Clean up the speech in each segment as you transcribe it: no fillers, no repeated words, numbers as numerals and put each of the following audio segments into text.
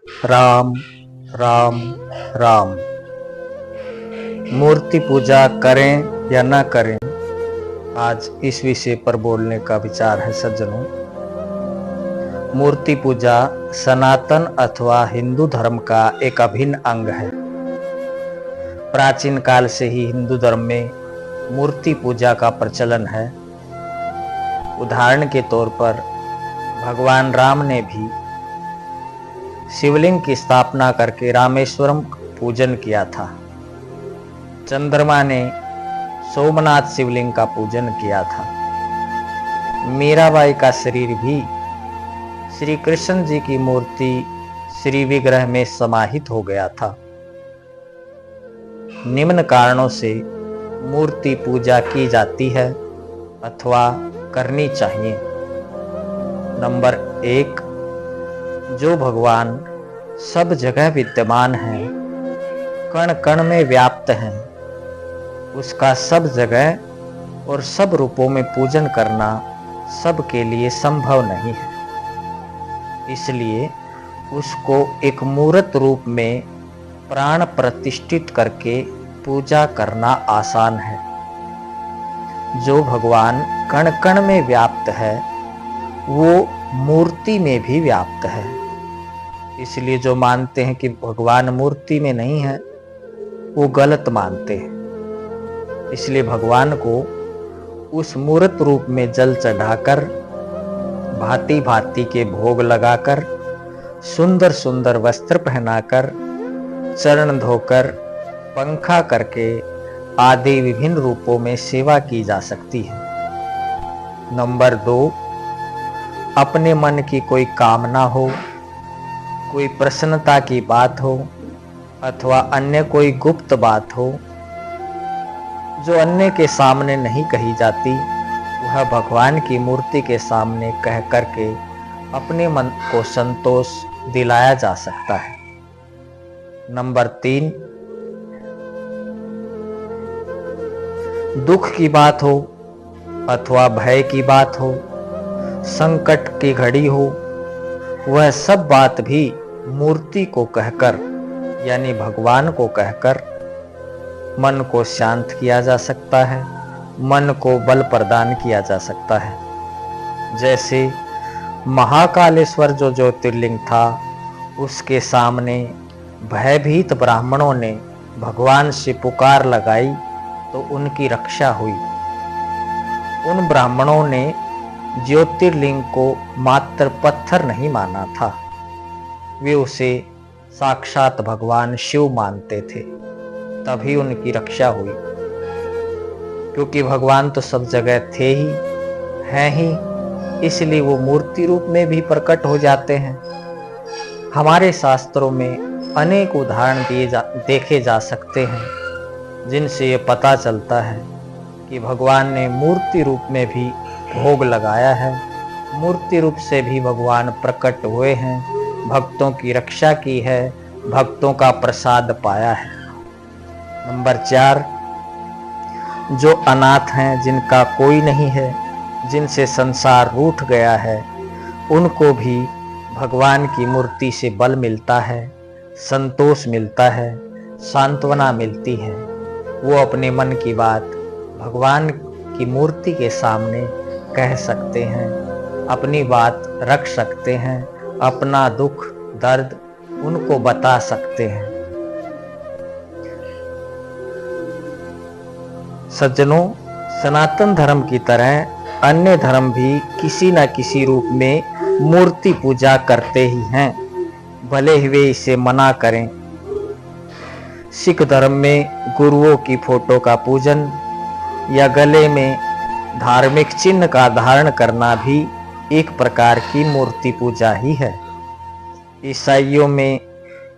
राम राम राम। मूर्ति पूजा करें या न करें, आज इस विषय पर बोलने का विचार है सज्जनों। मूर्ति पूजा सनातन अथवा हिंदू धर्म का एक अभिन्न अंग है। प्राचीन काल से ही हिंदू धर्म में मूर्ति पूजा का प्रचलन है। उदाहरण के तौर पर भगवान राम ने भी शिवलिंग की स्थापना करके रामेश्वरम पूजन किया था। चंद्रमा ने सोमनाथ शिवलिंग का पूजन किया था। मीराबाई का शरीर भी श्री कृष्ण जी की मूर्ति श्री विग्रह में समाहित हो गया था। निम्न कारणों से मूर्ति पूजा की जाती है अथवा करनी चाहिए। नंबर 1, जो भगवान सब जगह विद्यमान है, कण कण में व्याप्त हैं, उसका सब जगह और सब रूपों में पूजन करना सबके लिए संभव नहीं है। इसलिए उसको एक मूर्त रूप में प्राण प्रतिष्ठित करके पूजा करना आसान है। जो भगवान कण कण में व्याप्त है वो मूर्ति में भी व्याप्त है। इसलिए जो मानते हैं कि भगवान मूर्ति में नहीं है वो गलत मानते हैं। इसलिए भगवान को उस मूर्त रूप में जल चढ़ाकर, भांति भांति के भोग लगाकर, सुंदर सुंदर वस्त्र पहनाकर, चरण धोकर, पंखा करके आदि विभिन्न रूपों में सेवा की जा सकती है। नंबर 2, अपने मन की कोई कामना हो, कोई प्रसन्नता की बात हो अथवा अन्य कोई गुप्त बात हो जो अन्य के सामने नहीं कही जाती, वह भगवान की मूर्ति के सामने कह करके अपने मन को संतोष दिलाया जा सकता है। नंबर 3, दुख की बात हो अथवा भय की बात हो, संकट की घड़ी हो, वह सब बात भी मूर्ति को कहकर यानी भगवान को कहकर मन को शांत किया जा सकता है, मन को बल प्रदान किया जा सकता है। जैसे महाकालेश्वर जो ज्योतिर्लिंग था, उसके सामने भयभीत ब्राह्मणों ने भगवान से पुकार लगाई तो उनकी रक्षा हुई। उन ब्राह्मणों ने ज्योतिर्लिंग को मात्र पत्थर नहीं माना था, वे उसे साक्षात भगवान शिव मानते थे, तभी उनकी रक्षा हुई। क्योंकि भगवान तो सब जगह थे ही, हैं ही, इसलिए वो मूर्ति रूप में भी प्रकट हो जाते हैं। हमारे शास्त्रों में अनेक उदाहरण देखे जा सकते हैं जिनसे ये पता चलता है कि भगवान ने मूर्ति रूप में भी भोग लगाया है, मूर्ति रूप से भी भगवान प्रकट हुए हैं, भक्तों की रक्षा की है, भक्तों का प्रसाद पाया है। नंबर 4, जो अनाथ हैं, जिनका कोई नहीं है, जिनसे संसार रूठ गया है, उनको भी भगवान की मूर्ति से बल मिलता है, संतोष मिलता है, सांत्वना मिलती है। वो अपने मन की बात भगवान की मूर्ति के सामने कह सकते हैं, अपनी बात रख सकते हैं, अपना दुख दर्द उनको बता सकते हैं। सज्जनों, सनातन धर्म की तरह अन्य धर्म भी किसी न किसी रूप में मूर्ति पूजा करते ही हैं, भले ही वे इसे मना करें। सिख धर्म में गुरुओं की फोटो का पूजन या गले में धार्मिक चिन्ह का धारण करना भी एक प्रकार की मूर्ति पूजा ही है। ईसाइयों में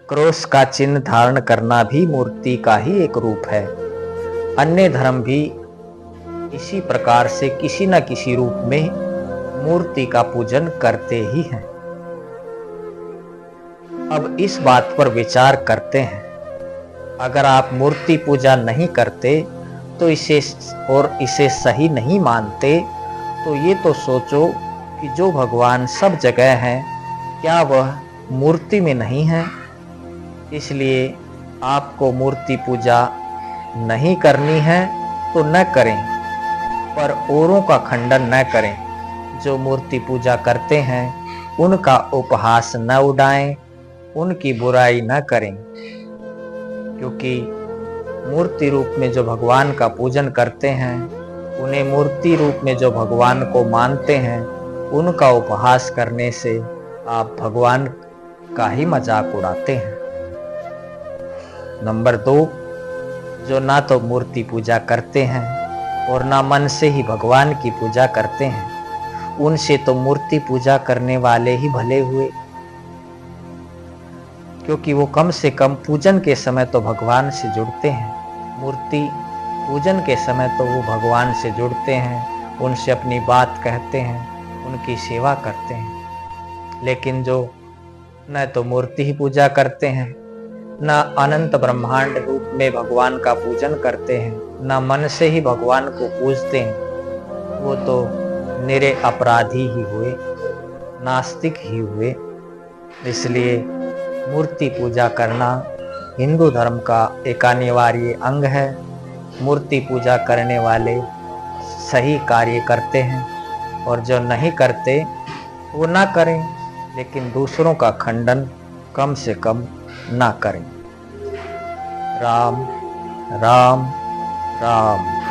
क्रॉस का चिन्ह धारण करना भी मूर्ति का ही एक रूप है। अन्य धर्म भी इसी प्रकार से किसी न किसी रूप में मूर्ति का पूजन करते ही हैं। अब इस बात पर विचार करते हैं, अगर आप मूर्ति पूजा नहीं करते तो इसे सही नहीं मानते, तो ये तो सोचो कि जो भगवान सब जगह हैं, क्या वह मूर्ति में नहीं है, इसलिए आपको मूर्ति पूजा नहीं करनी है तो न करें, पर औरों का खंडन न करें। जो मूर्ति पूजा करते हैं उनका उपहास न उड़ाएं, उनकी बुराई न करें, क्योंकि मूर्ति रूप में जो भगवान का पूजन करते हैं, उन्हें मूर्ति रूप में जो भगवान को मानते हैं, उनका उपहास करने से आप भगवान का ही मजाक उड़ाते हैं। नंबर 2, जो ना तो मूर्ति पूजा करते हैं और ना मन से ही भगवान की पूजा करते हैं, उनसे तो मूर्ति पूजा करने वाले ही भले हुए, क्योंकि वो कम से कम पूजन के समय तो भगवान से जुड़ते हैं। मूर्ति पूजन के समय तो वो भगवान से जुड़ते हैं, उनसे अपनी बात कहते हैं, उनकी सेवा करते हैं। लेकिन जो न तो मूर्ति ही पूजा करते हैं, न अनंत ब्रह्मांड रूप में भगवान का पूजन करते हैं, न मन से ही भगवान को पूजते हैं, वो तो निरे अपराधी ही हुए, नास्तिक ही हुए। इसलिए मूर्ति पूजा करना हिंदू धर्म का एक अनिवार्य अंग है। मूर्ति पूजा करने वाले सही कार्य करते हैं, और जो नहीं करते वो ना करें, लेकिन दूसरों का खंडन कम से कम ना करें। राम राम राम।